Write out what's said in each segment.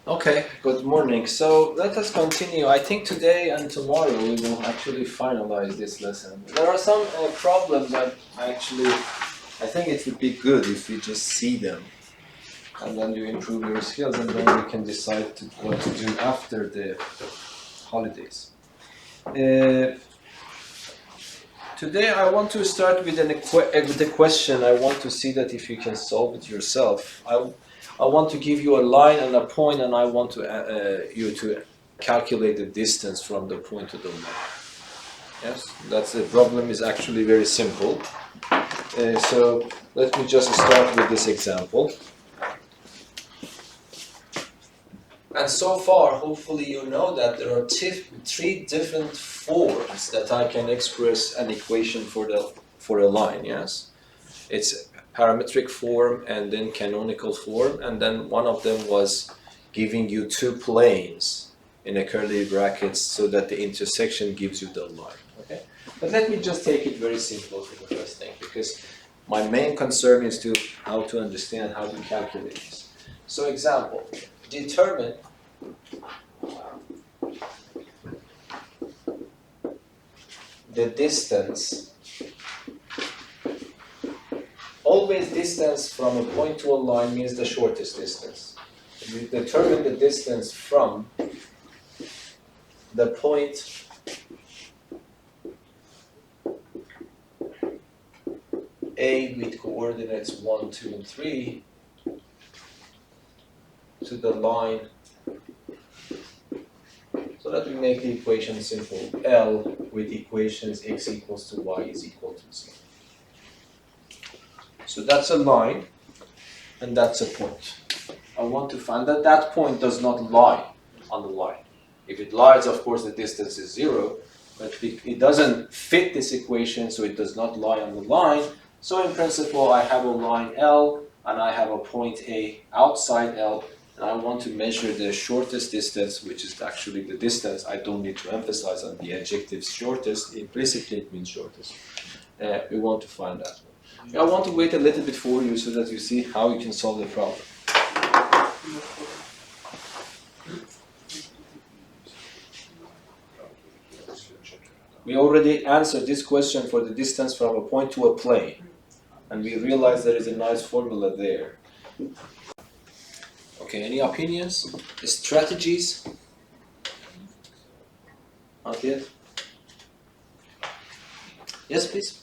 Okay, good morning. So let us continue. I think today and tomorrow we will actually finalize this lesson. There are some problems that I think it would be good if we just see them and then you improve your skills and then we can decide what to do after the holidays. Today I want to start with a question. I want to see that if you can solve it yourself. I want to give you a line and a point, and I want to you to calculate the distance from the point to the line. Yes, that's the problem. Is actually very simple. So let me just start with this example. And so far, hopefully you know that there are three different forms that I can express an equation for a line. Yes, it's parametric form and then canonical form, and then one of them was giving you two planes in a curly brackets so that the intersection gives you the line. Okay, but let me just take it very simple for the first thing, because my main concern is how to understand how to calculate this. So example, determine the distance. Always distance from a point to a line means the shortest distance. We determine the distance from the point A with coordinates 1, 2, and 3 to the line, so that we make the equation simple. L with equations x equals to y is equal to z. So that's a line, and that's a point. I want to find that point does not lie on the line. If it lies, of course, the distance is 0, but it doesn't fit this equation, so it does not lie on the line. So in principle, I have a line L, and I have a point A outside L, and I want to measure the shortest distance, which is actually the distance. I don't need to emphasize on the adjective shortest. Implicitly, it means shortest. We want to find that. I want to wait a little bit for you so that you see how you can solve the problem. We already answered this question for the distance from a point to a plane, and we realized there is a nice formula there. Okay, any opinions? Strategies? Not yet? Yes, please.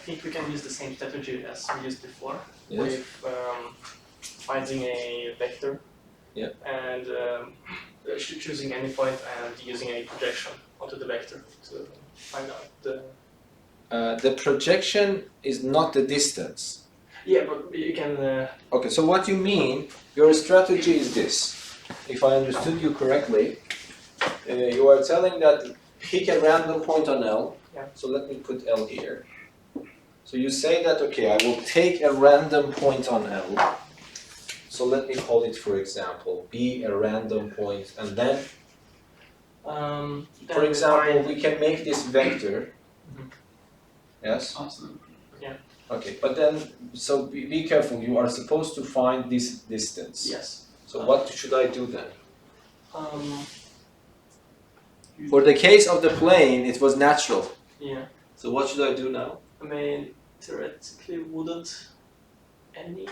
I think we can use the same strategy as we used before, Yes. with finding a vector, Yeah. and choosing any point and using a projection onto the vector to find out the... The projection is not the distance. Yeah, but you can... Okay, so what you mean, your strategy is this. If I understood you correctly, you are telling that pick a random point on L. Yeah. So let me put L here. So you say that, okay, I will take a random point on L. So let me call it, for example, B, a random point, and then, for example, we can make this vector. Mhm. Yes? Awesome. Yeah. Okay, but then, so be careful, you are supposed to find this distance. Yes. So what should I do then? For For the case of the plane, it was natural. yeah. So what should I do now? I mean, theoretically, wouldn't any...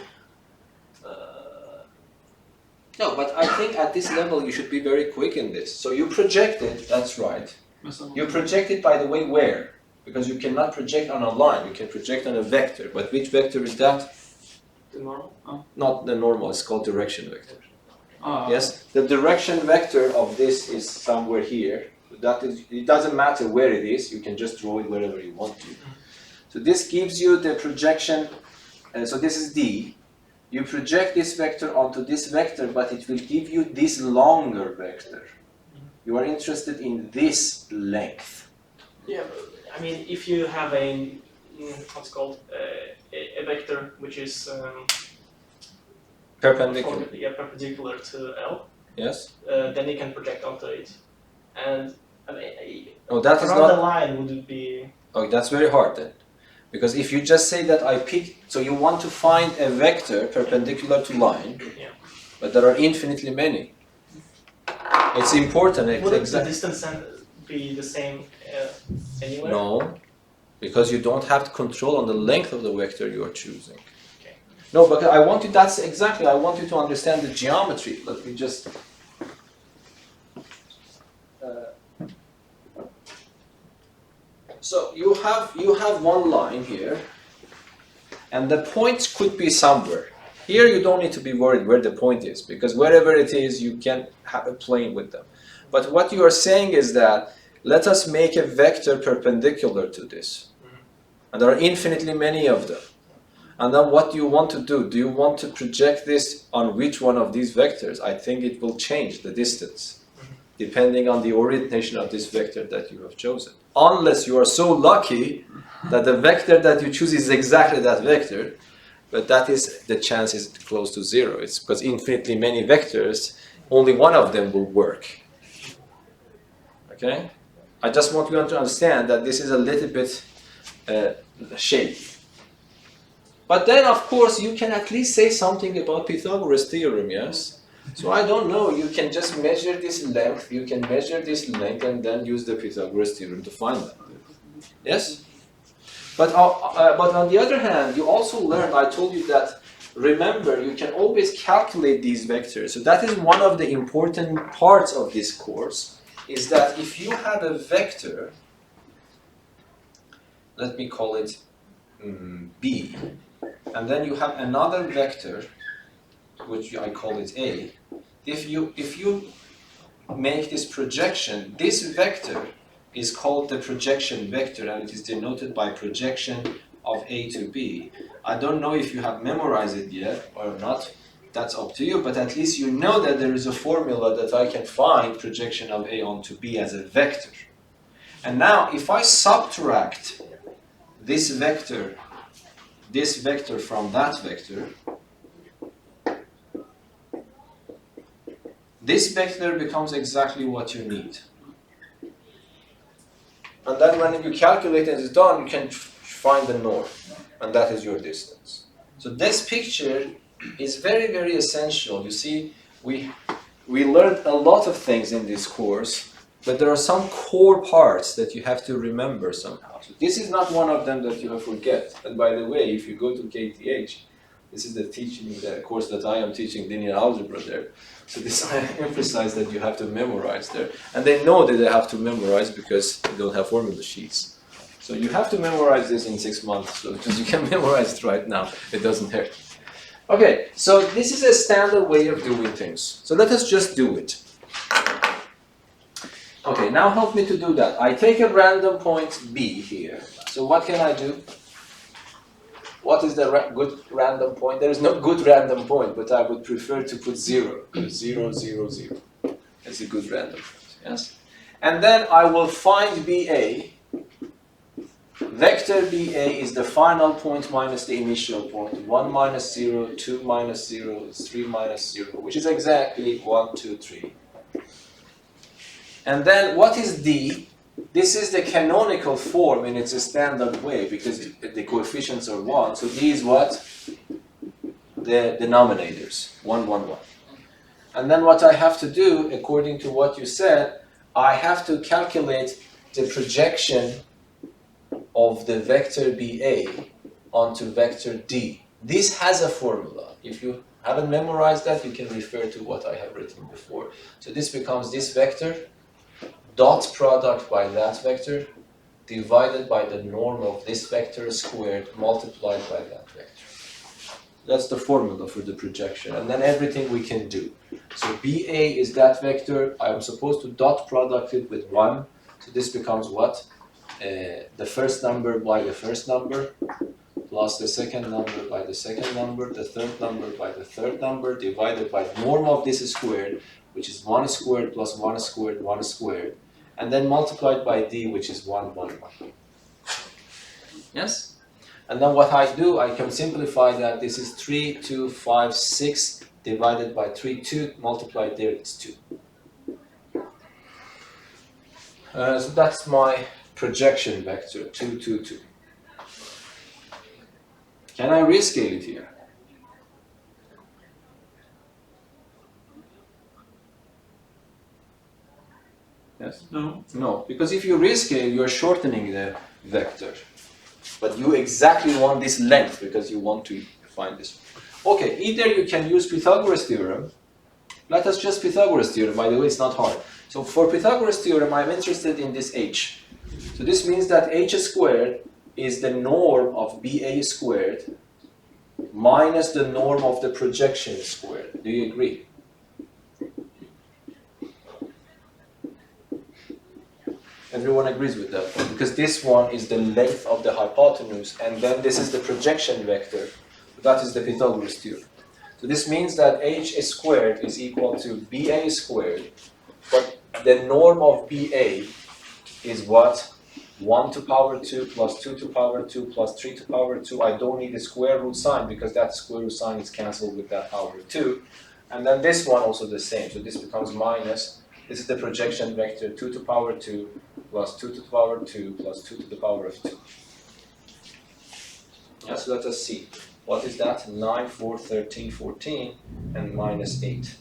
No, but I think at this level you should be very quick in this. So you project it, that's right. You project it, by the way, where? Because you cannot project on a line, you can project on a vector. But which vector is that? the normal? Not the normal, it's called direction vector. Oh. Yes, the direction vector of this is somewhere here. That is, it doesn't matter where it is, you can just draw it wherever you want to. So this gives you the projection, so this is D. You project this vector onto this vector, but it will give you this longer vector. You are interested in this length. Yeah, but, I mean, if you have what's called a vector which is Perpendicular. perpendicular to L, Yes? then you can project onto it. And I mean, Oh, that is around the not. line would it be... Oh, that's very hard then. Because if you just say that I pick, so you want to find a vector perpendicular to line, Yeah. but there are infinitely many. It's important. Wouldn't the distance be the same anywhere? No, because you don't have control on the length of the vector you are choosing. Okay. No, but I want you, that's exactly, I want you to understand the geometry. Let me just... so you have one line here, and the points could be somewhere. Here you don't need to be worried where the point is, because wherever it is, you can have a plane with them. But what you are saying is that, let us make a vector perpendicular to this. And there are infinitely many of them. And then what do you want to do? Do you want to project this on which one of these vectors? I think it will change the distance, depending on the orientation of this vector that you have chosen. Unless you are so lucky that the vector that you choose is exactly that vector, but that is, the chance is close to zero. It's because infinitely many vectors, only one of them will work. Okay? I just want you to understand that this is a little bit shaky. But then, of course, you can at least say something about Pythagoras Theorem, yes? So I don't know, you can just measure this length, you can measure this length, and then use the Pythagoras Theorem to find that. Yes? But on the other hand, you also learned, I told you that, remember, you can always calculate these vectors. So that is one of the important parts of this course, is that if you have a vector, let me call it B, and then you have another vector, which I call it A. If you make this projection, this vector is called the projection vector, and it is denoted by projection of A to B. I don't know if you have memorized it yet or not. That's up to you, but at least you know that there is a formula that I can find projection of A onto B as a vector. And now, if I subtract this vector from that vector, this vector becomes exactly what you need. And then when you calculate and it's done, you can find the norm, and that is your distance. So this picture is very, very essential. You see, we learned a lot of things in this course, but there are some core parts that you have to remember somehow. So this is not one of them that you will forget. And by the way, if you go to KTH, this is the course that I am teaching linear algebra there. So this I emphasize that you have to memorize there. And they know that they have to memorize because they don't have formula sheets. So you have to memorize this in 6 months, so because you can memorize it right now. It doesn't hurt. Okay, so this is a standard way of doing things. So let us just do it. Okay, now help me to do that. I take a random point B here. So what can I do? What is the good random point? There is no good random point, but I would prefer to put 0. 0, 0, 0. It's a good random point, yes? And then I will find BA. Vector BA is the final point minus the initial point. 1 minus 0, 2 minus 0, 3 minus 0, which is exactly 1, 2, 3. And then what is D? This is the canonical form in its standard way, because the coefficients are 1. So D is what? The denominators. 1, 1, 1. And then what I have to do, according to what you said, I have to calculate the projection of the vector BA onto vector D. This has a formula. If you haven't memorized that, you can refer to what I have written before. So this becomes this vector, dot product by that vector, divided by the norm of this vector squared, multiplied by that vector. That's the formula for the projection. And then everything we can do. So BA is that vector. I'm supposed to dot product it with 1. So this becomes what? The first number by the first number, plus the second number by the second number, the third number by the third number, divided by the norm of this squared, which is 1 squared plus 1 squared, 1 squared, and then multiplied by D, which is 1, 1, 1. Yes? And then what I do, I can simplify that. This is 3, 2, 5, 6, divided by 3, 2, multiplied there, it's 2. So that's my projection vector, 2, 2, 2. Can I rescale it here? Yes? No. No, because if you rescale, you're shortening the vector. But you exactly want this length because you want to find this. Okay, either you can use Pythagoras Theorem. Let us just Pythagoras Theorem, by the way, it's not hard. So for Pythagoras Theorem, I'm interested in this h. So this means that h squared is the norm of BA squared minus the norm of the projection squared. Do you agree? Everyone agrees with that one, because this one is the length of the hypotenuse, and then this is the projection vector. That is the Pythagoras theorem. So this means that h squared is equal to BA squared, but the norm of BA is what? 1 to power 2 plus 2 to power 2 plus 3 to power 2. I don't need a square root sign because that square root sign is cancelled with that power 2. And then this one also the same. So this becomes minus. This is the projection vector 2 to power 2 plus 2 to the power 2 plus 2 to the power of 2. Yeah, so let us see. What is that? 9, 4, 13, 14, and minus 8.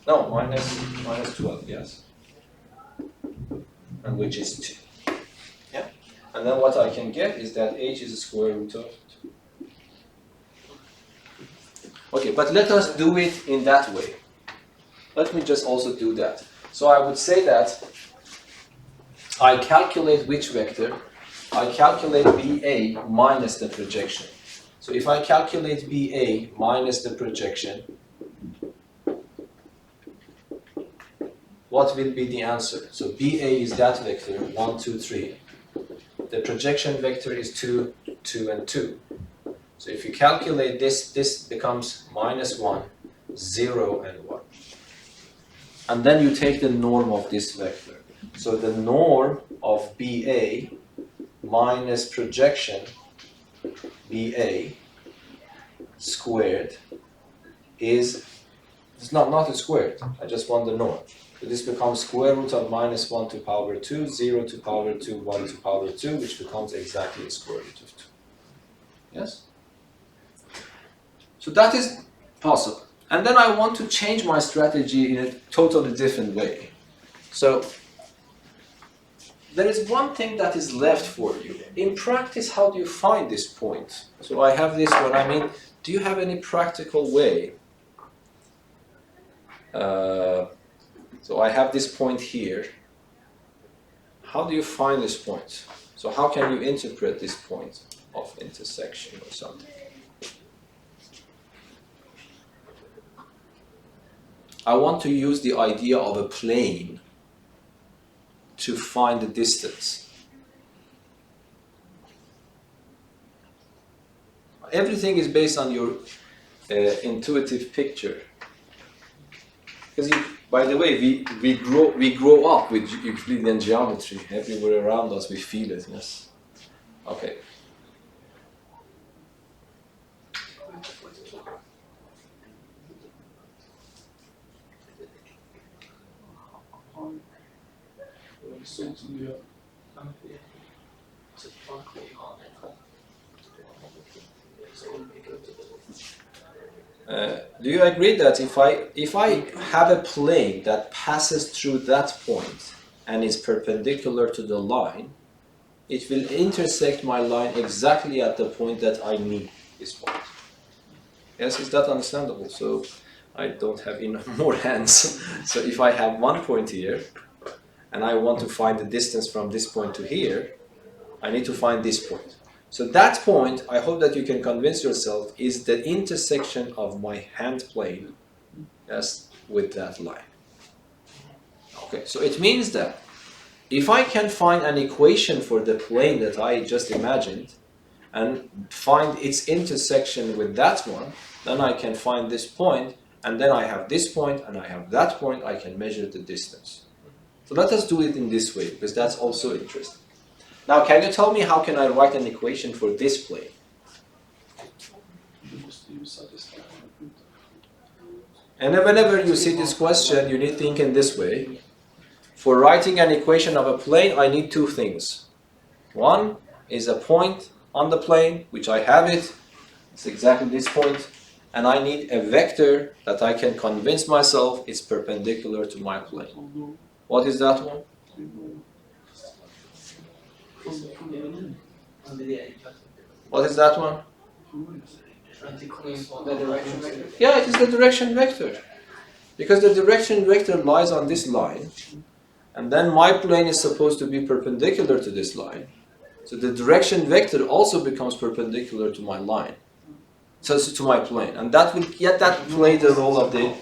No, minus 12, yes. And which is 2. Yeah? And then what I can get is that h is a square root of 2. Okay, but let us do it in that way. Let me just also do that. So I would say that I calculate which vector? I calculate BA minus the projection. So if I calculate BA minus the projection, what will be the answer? So BA is that vector, 1, 2, 3. The projection vector is 2, 2, and 2. So if you calculate this, this becomes minus 1, 0, and 1. And then you take the norm of this vector. So the norm of BA minus projection BA squared is, it's not a squared, I just want the norm. So this becomes square root of minus 1 to power 2, 0 to power 2, 1 to power 2, which becomes exactly the square root of 2. Yes? So that is possible. And then I want to change my strategy in a totally different way. So there is one thing that is left for you. In practice, how do you find this point? So I have this one. I mean, do you have any practical way? So I have this point here. How do you find this point? So how can you interpret this point of intersection or something? I want to use the idea of a plane to find the distance. Everything is based on your intuitive picture. Because by the way, we grow up with Euclidean geometry everywhere around us. We feel it. Yes. Okay. Do you agree that if I have a plane that passes through that point and is perpendicular to the line, it will intersect my line exactly at the point that I need this point? Yes, is that understandable? So I don't have enough more hands. So if I have one point here, and I want to find the distance from this point to here, I need to find this point. So that point, I hope that you can convince yourself, is the intersection of my hand plane, yes, with that line. Okay, so it means that if I can find an equation for the plane that I just imagined and find its intersection with that one, then I can find this point, and then I have this point and I have that point, I can measure the distance. So let us do it in this way, because that's also interesting. Now, can you tell me how can I write an equation for this plane? And whenever you see this question, you need to think in this way. For writing an equation of a plane, I need two things. One is a point on the plane, which I have it. It's exactly this point. And I need a vector that I can convince myself is perpendicular to my plane. What is that one? What is that one? The direction vector. Yeah, it is the direction vector. Because the direction vector lies on this line, and then my plane is supposed to be perpendicular to this line. So the direction vector also becomes perpendicular to my line, so to my plane, and that will play the role of the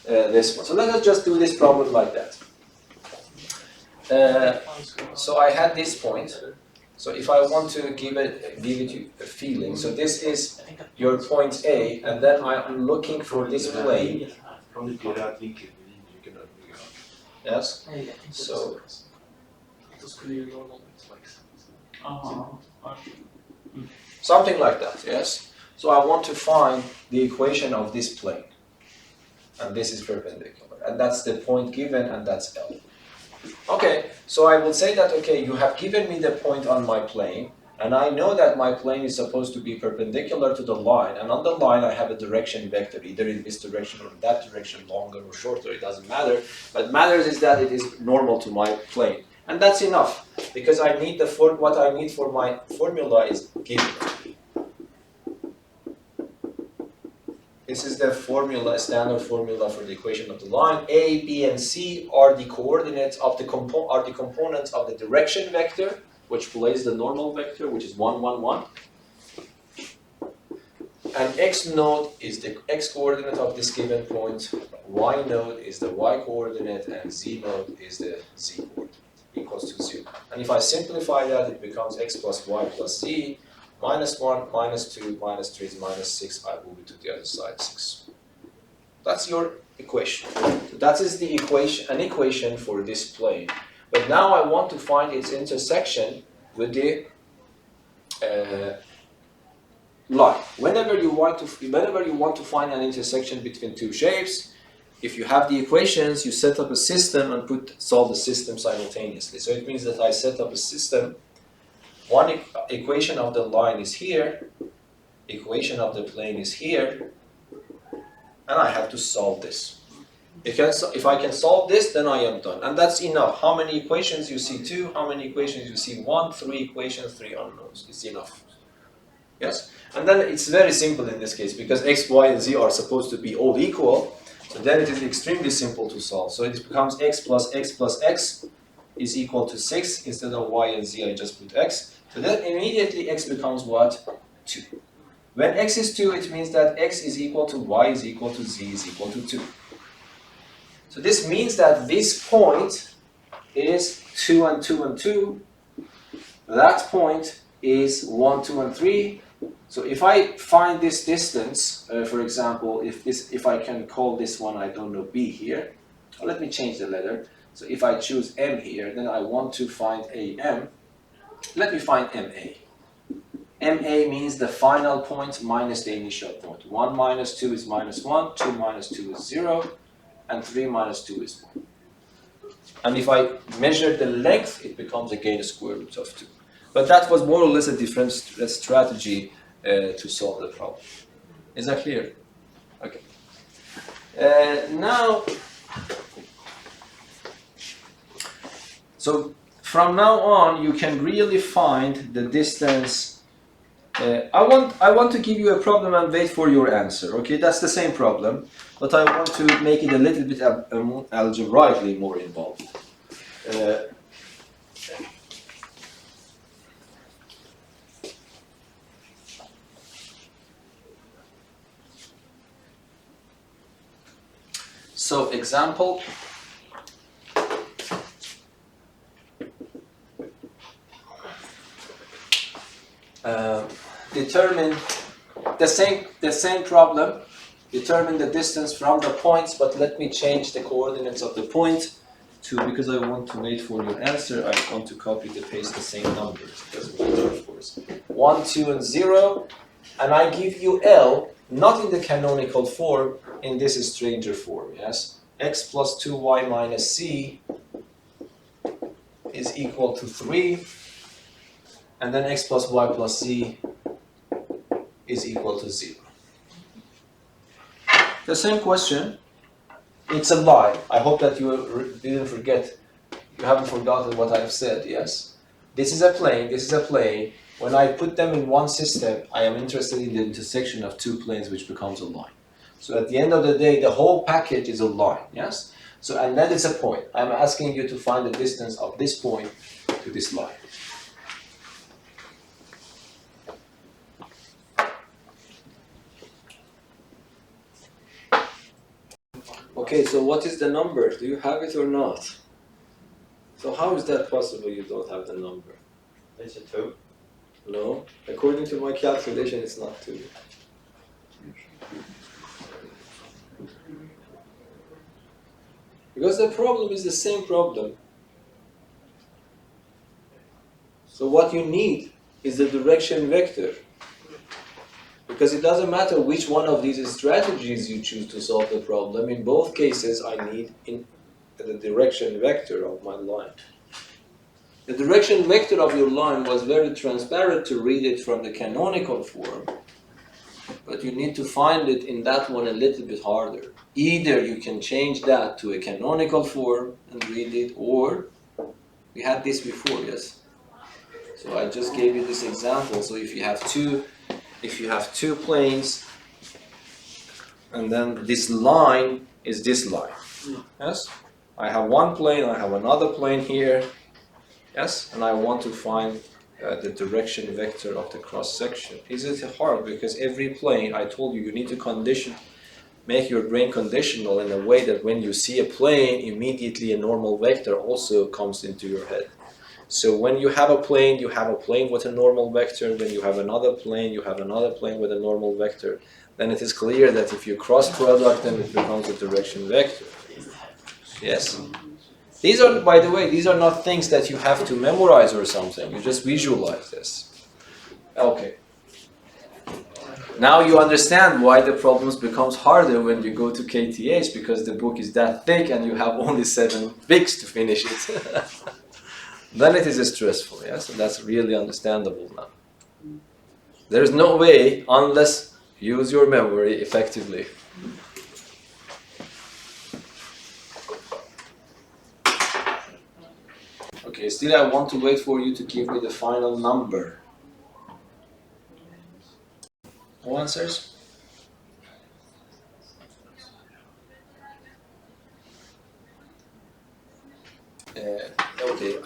this one. So let us just do this problem like that. So I had this point. So if I want to give it you a feeling, so this is your point A, and then I'm looking for this plane. Yes. So. Something like that, yes. So I want to find the equation of this plane, and this is perpendicular, and that's the point given, and that's L. Okay, so I will say that, okay, you have given me the point on my plane, and I know that my plane is supposed to be perpendicular to the line, and on the line I have a direction vector, either in this direction or in that direction, longer or shorter, it doesn't matter. What matters is that it is normal to my plane. And that's enough, because I need what I need for my formula is given. This is the formula, standard formula for the equation of the line. A, B, and C are the coordinates of the components of the direction vector, which plays the normal vector, which is 1, 1, 1. And X node is the X coordinate of this given point. Y node is the Y coordinate, and Z node is the Z coordinate, equals to 0. And if I simplify that, it becomes X plus Y plus Z. Minus 1, minus 2, minus 3 is minus 6. I move it to the other side, 6. That's your equation. So that is the equation, an equation for this plane. But now I want to find its intersection with the line. Whenever you want to find an intersection between two shapes, if you have the equations, you set up a system and solve the system simultaneously. So it means that I set up a system. One equation of the line is here, equation of the plane is here, and I have to solve this. If I can solve this, then I am done. And that's enough. How many equations you see? 2. How many equations you see? 1. 3 equations, 3 unknowns. It's enough. Yes? And then it's very simple in this case, because x, y, and z are supposed to be all equal. So then it is extremely simple to solve. So it becomes x plus x is equal to 6. Instead of y and z, I just put x. So then immediately x becomes what? 2. When x is 2, it means that x is equal to y is equal to z is equal to 2. So this means that this point is 2 and 2 and 2. That point is 1, 2, and 3. So if I find this distance, for example, if I can call this one, I don't know, b here. Or let me change the letter. So if I choose m here, then I want to find am. Let me find ma. ma means the final point minus the initial point. 1 minus 2 is minus 1, 2 minus 2 is 0, and 3 minus 2 is 1. And if I measure the length, it becomes again the square root of 2. But that was more or less a different strategy to solve the problem. Is that clear? Okay. Now, so from now on, you can really find the distance. I want to give you a problem and wait for your answer. Okay, that's the same problem, but I want to make it a little bit algebraically more involved. So example, determine the same problem, determine the distance from the points, but let me change the coordinates of the point to, because I want to wait for your answer, I want to copy and paste the same numbers. It doesn't matter, of course. 1, 2, and 0, and I give you L, not in the canonical form, in this stranger form, yes? X plus 2y minus c is equal to 3, and then x plus y plus z is equal to 0. The same question, it's a lie. I hope that you didn't forget You haven't forgotten what I've said, yes? This is a plane, this is a plane. When I put them in one system, I am interested in the intersection of two planes, which becomes a line. So at the end of the day, the whole package is a line, yes? So, and that is a point. I'm asking you to find the distance of this point to this line. Okay, so what is the number? Do you have it or not? So how is that possible you don't have the number? It's a 2. No, according to my calculation, it's not 2. Because the problem is the same problem. So what you need is the direction vector. Because it doesn't matter which one of these strategies you choose to solve the problem. In both cases, I need the direction vector of my line. The direction vector of your line was very transparent to read it from the canonical form. But you need to find it in that one a little bit harder. Either you can change that to a canonical form and read it, or we had this before, yes? So I just gave you this example. So if you have two planes, and then this line is this line, yes? I have one plane, I have another plane here, yes? And I want to find the direction vector of the cross section. Is it hard? Because every plane, I told you, you need to make your brain conditional in a way that when you see a plane, immediately a normal vector also comes into your head. So when you have a plane with a normal vector. When you have another plane, you have another plane with a normal vector. Then it is clear that if you cross product, then it becomes a direction vector. Yes? These are, by the way, these are not things that you have to memorize or something. You just visualize this. Okay. Now you understand why the problems becomes harder when you go to KTH, because the book is that thick and you have only 7 weeks to finish it. Then it is stressful, yes? So that's really understandable now. There is no way unless you use your memory effectively. Okay, still I want to wait for you to give me the final number. No answers? Okay,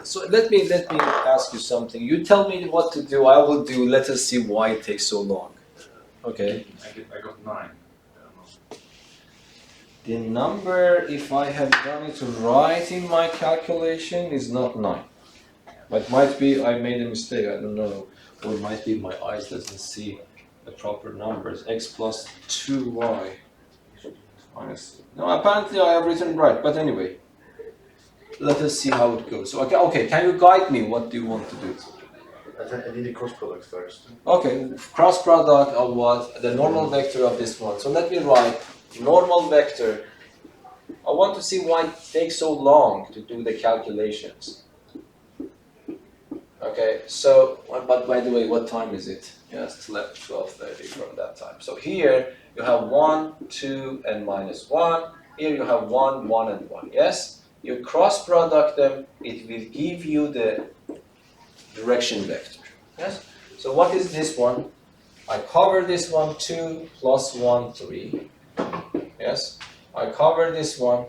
so let me ask you something. You tell me what to do, I will do. Let us see why it takes so long. Okay. I got 9. The number, if I have done it right in my calculation, is not 9. But might be I made a mistake, I don't know. Or it might be my eyes doesn't see the proper numbers. X plus 2y minus... No, apparently I have written right, but anyway. Let us see how it goes. So, okay, can you guide me? What do you want to do? I need a cross product first. Okay, cross product of what? The normal vector of this one. So let me write normal vector. I want to see why it takes so long to do the calculations. Okay, so, but by the way, what time is it? Yes, it's 12:30 from that time. So here you have 1, 2, and minus 1. Here you have 1, 1, and 1. Yes? You cross product them, it will give you the direction vector. Yes? So what is this one? I cover this one 2 plus 1, 3. Yes? I cover this one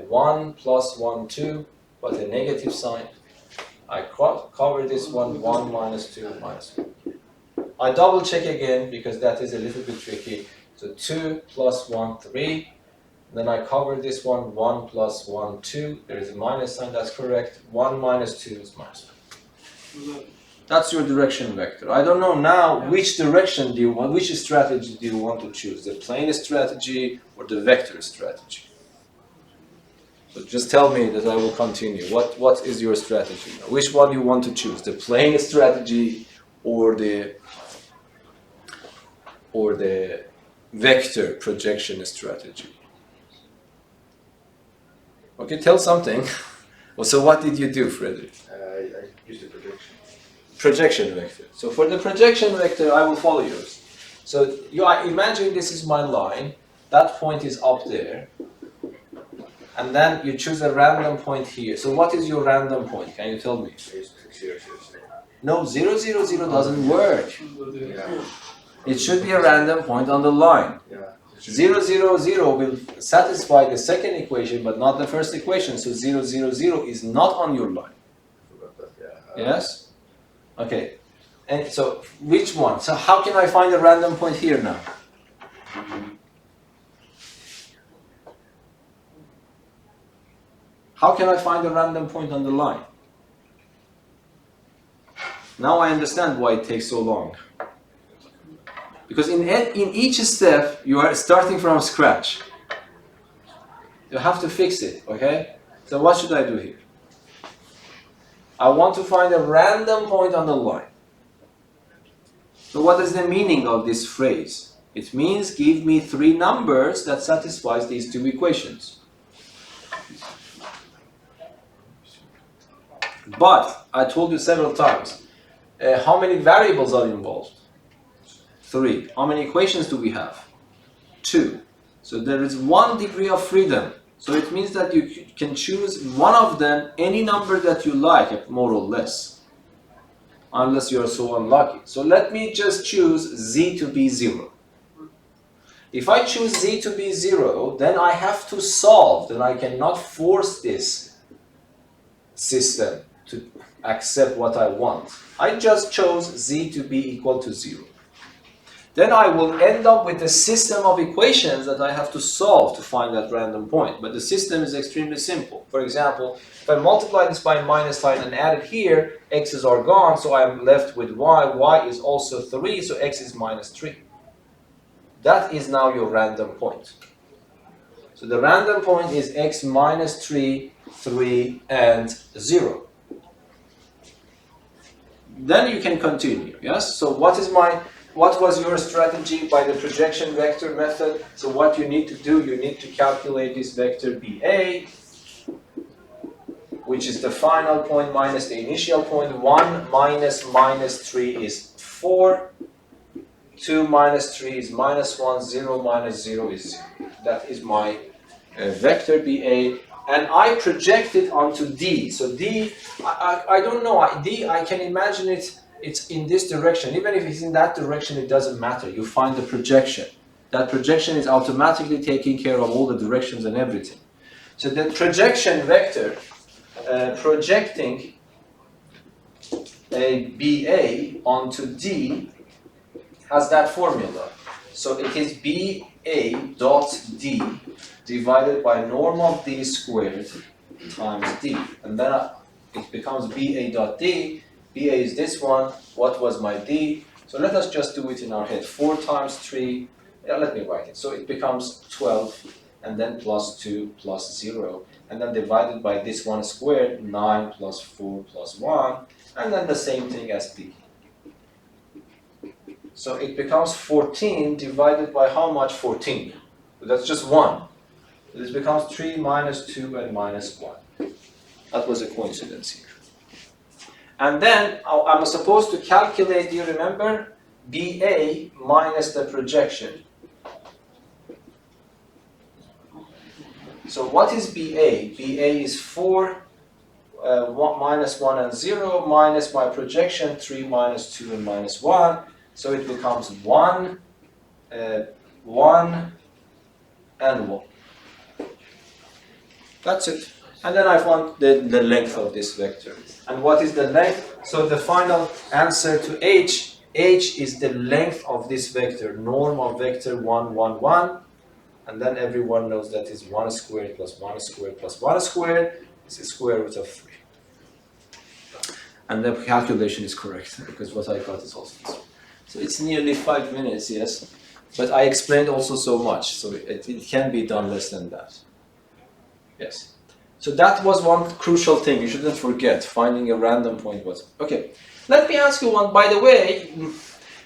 1 plus 1, 2, but a negative sign. I cover this one 1 minus 2 minus 1. I double check again because that is a little bit tricky. So 2 plus 1, 3. Then I cover this one 1 plus 1, 2. There is a minus sign, that's correct. 1 minus 2 is minus 1. That's your direction vector. I don't know now which direction do you want, which strategy do you want to choose? The plane strategy or the vector strategy? So just tell me that I will continue. What is your strategy now? Which one you want to choose? The plane strategy or the vector projection strategy? Okay, tell something. Well, so what did you do, Frederick? I used the projection. Projection vector. So for the projection vector, I will follow yours. So imagine this is my line. That point is up there. and then you choose a random point here. So what is your random point? Can you tell me? It's 0, 0, 0. No, 0, 0, 0 doesn't work. Yeah. It should be a random point on the line. Yeah. 0, 0, 0 will satisfy the second equation, but not the first equation. So 0, 0, 0 is not on your line. Forgot that, yeah. Yes? Okay. And so which one? So how can I find a random point here now? How can I find a random point on the line? Now I understand why it takes so long. Because in each step, you are starting from scratch. You have to fix it, okay? So what should I do here? I want to find a random point on the line. So what is the meaning of this phrase? It means give me 3 numbers that satisfies these 2 equations. But, I told you several times, how many variables are involved? 3. How many equations do we have? 2. So there is 1 degree of freedom. So it means that you can choose one of them, any number that you like, more or less. Unless you are so unlucky. So let me just choose z to be 0. If I choose z to be 0, then I have to solve. Then I cannot force this system to accept what I want. I just chose z to be equal to 0. Then I will end up with a system of equations that I have to solve to find that random point. But the system is extremely simple. For example, if I multiply this by minus sign and add it here, x's are gone, so I'm left with y is also 3, so x is minus 3. That is now your random point. So the random point is x minus 3, 3, and 0. Then you can continue, yes? So what was your strategy by the projection vector method? So what you need to do, you need to calculate this vector BA, which is the final point minus the initial point. 1 minus minus 3 is 4. 2 minus 3 is minus 1. 0 minus 0 is 0. That is my vector BA. And I project it onto D. So D, I don't know, D, I can imagine it's in this direction. Even if it's in that direction, it doesn't matter. You find the projection. That projection is automatically taking care of all the directions and everything. So the projection vector, projecting a BA onto D has that formula. So it is BA dot D divided by norm of D squared times D. And then it becomes BA dot D. BA is this one. What was my D? So let us just do it in our head. 4 times 3. Yeah, let me write it. So it becomes 12, and then plus 2 plus 0. And then divided by this one squared, 9 plus 4 plus 1. And then the same thing as D. So it becomes 14 divided by how much? 14. So that's just 1. This becomes 3 minus 2 and minus 1. That was a coincidence here. And then I'm supposed to calculate, do you remember? BA minus the projection. So what is BA? BA is 4 minus 1 and 0 minus my projection, 3 minus 2 and minus 1. So it becomes 1, 1, and 1. That's it. And then I found the length of this vector. And what is the length? So the final answer to h is the length of this vector, norm of vector 1, 1, 1. And then everyone knows that is 1 squared plus 1 squared plus 1 squared. It's the square root of 3. And the calculation is correct, because what I got is also this. So it's nearly 5 minutes, yes. But I explained also so much, so it can be done less than that. Yes. So that was one crucial thing you shouldn't forget. Finding a random point was okay. Let me ask you one. By the way,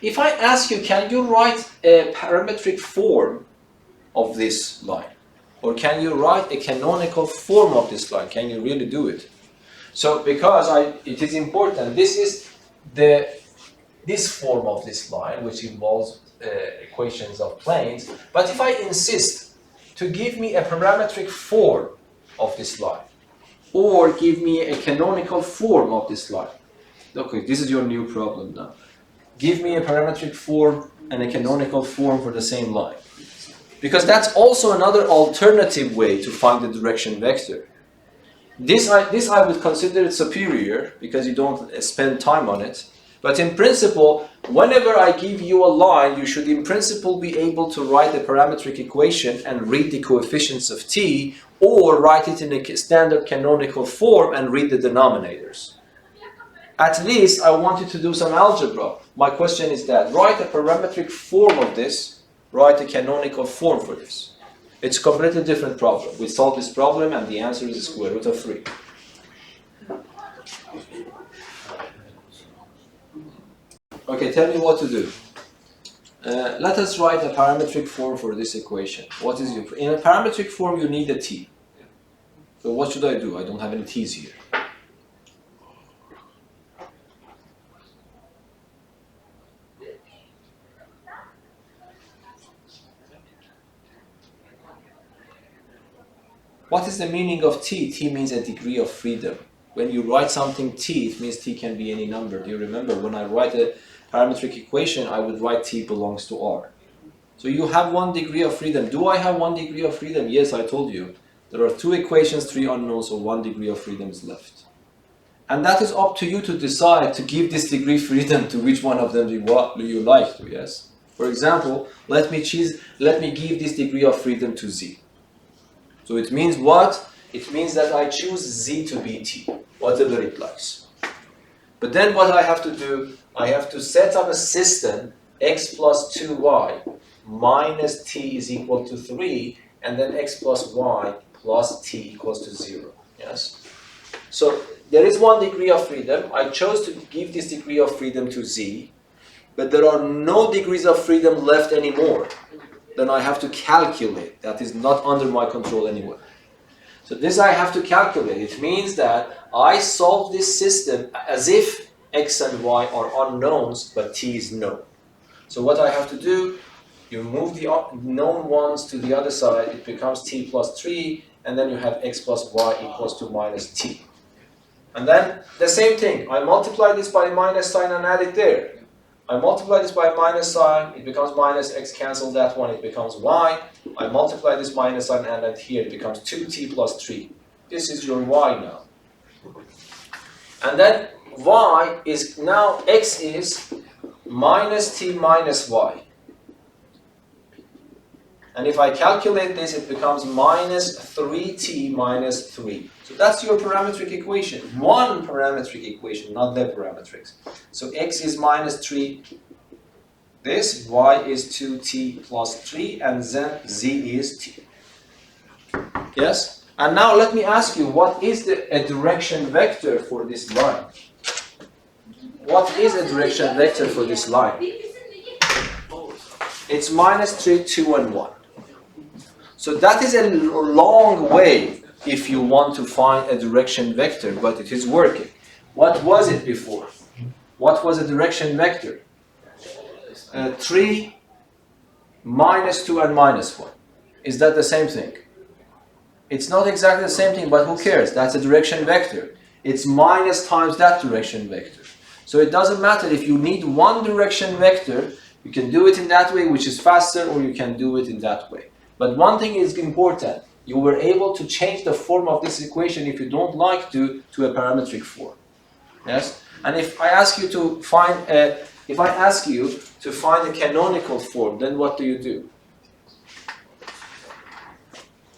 if I ask you, can you write a parametric form of this line, or can you write a canonical form of this line? Can you really do it? So because it is important. This is this form of this line, which involves equations of planes. But if I insist to give me a parametric form of this line. Or give me a canonical form of this line. Okay, this is your new problem now. Give me a parametric form and a canonical form for the same line. Because that's also another alternative way to find the direction vector. This I would consider it superior because you don't spend time on it. But in principle, whenever I give you a line, you should in principle be able to write a parametric equation and read the coefficients of t, or write it in a standard canonical form and read the denominators. At least I want you to do some algebra. My question is that, write a parametric form of this, write a canonical form for this. It's a completely different problem. We solve this problem and the answer is the square root of 3. Okay, tell me what to do. Let us write a parametric form for this equation. What is your, in a parametric form you need a t. So what should I do? I don't have any t's here. What is the meaning of t? T means a degree of freedom. When you write something t, it means t can be any number. Do you remember when I write a parametric equation, I would write t belongs to R. So you have 1 degree of freedom. Do I have 1 degree of freedom? Yes, I told you. There are 2 equations, 3 unknowns, so 1 degree of freedom is left. And that is up to you to decide to give this degree freedom to which one of them you like to, yes? For example, let me give this degree of freedom to z. So it means what? It means that I choose z to be t, whatever it likes. But then what I have to do, I have to set up a system x plus 2y minus t is equal to 3, and then x plus y plus t equals to 0. Yes? So there is 1 degree of freedom. I chose to give this degree of freedom to z, but there are no degrees of freedom left anymore. Then I have to calculate. That is not under my control anymore. So this I have to calculate. It means that I solve this system as if x and y are unknowns, but t is known. So what I have to do, you move the known ones to the other side, it becomes t plus 3, and then you have x plus y equals to minus t. And then the same thing, I multiply this by minus sign and add it there. I multiply this by minus sign, it becomes minus x, cancel that one, it becomes y. I multiply this minus sign and add here, it becomes 2t plus 3. This is your y now. And then y is, now x is minus t minus y. And if I calculate this, it becomes minus 3t minus 3. So that's your parametric equation. 1 parametric equation, not the parametrics. So x is minus 3, this, y is 2t plus 3, and then z is t. Yes? And now let me ask you, what is a direction vector for this line? What is a direction vector for this line? It's minus 3, 2, and 1. So that is a long way if you want to find a direction vector, but it is working. What was it before? What was a direction vector? 3, minus 2, and minus 1. Is that the same thing? It's not exactly the same thing, but who cares? That's a direction vector. It's minus times that direction vector. So it doesn't matter if you need 1 direction vector, you can do it in that way, which is faster, or you can do it in that way. But one thing is important. You were able to change the form of this equation if you don't like to a parametric form. Yes? And if I ask you to find a canonical form, then what do?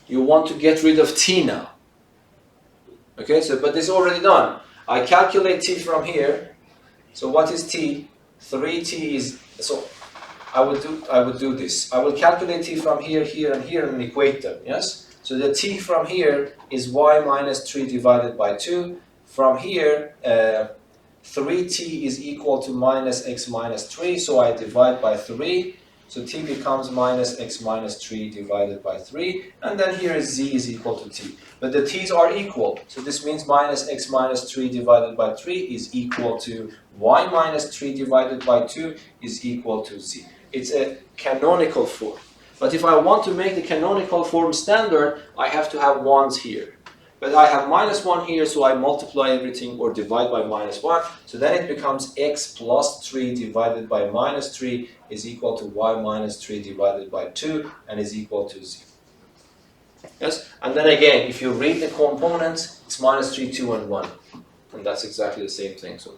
You want to get rid of t now. Okay, so but this is already done. I calculate t from here. So what is t? 3t is, so I would do this. I will calculate t from here, here, and here, and equate them. Yes. So the t from here is y minus 3 divided by 2. From here, 3t is equal to minus x minus 3. So I divide by 3. So t becomes minus x minus 3 divided by 3. And then here is z is equal to t. But the t's are equal. So this means minus x minus 3 divided by 3 is equal to y minus 3 divided by 2 is equal to z. It's a canonical form. But if I want to make the canonical form standard, I have to have 1s here. But I have minus 1 here, so I multiply everything or divide by minus 1. So then it becomes x plus 3 divided by minus 3 is equal to y minus 3 divided by 2 and is equal to 0. Yes? And then again, if you read the components, it's minus 3, 2, and 1. And that's exactly the same thing. So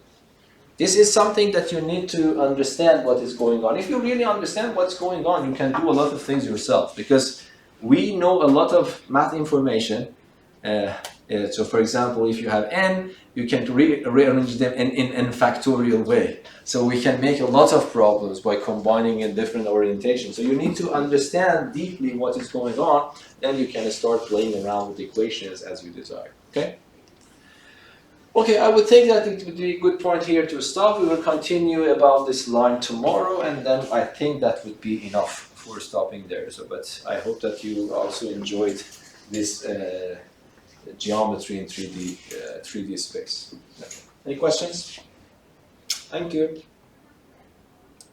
this is something that you need to understand what is going on. If you really understand what's going on, you can do a lot of things yourself, because we know a lot of math information. So for example, if you have n, you can rearrange them in factorial way. So we can make a lot of problems by combining in different orientations. So you need to understand deeply what is going on, then you can start playing around with equations as you desire. Okay? Okay, I would think that it would be a good point here to stop. We will continue about this line tomorrow, and then I think that would be enough for stopping there. So, but I hope that you also enjoyed this geometry in 3D space. Any questions? Thank you.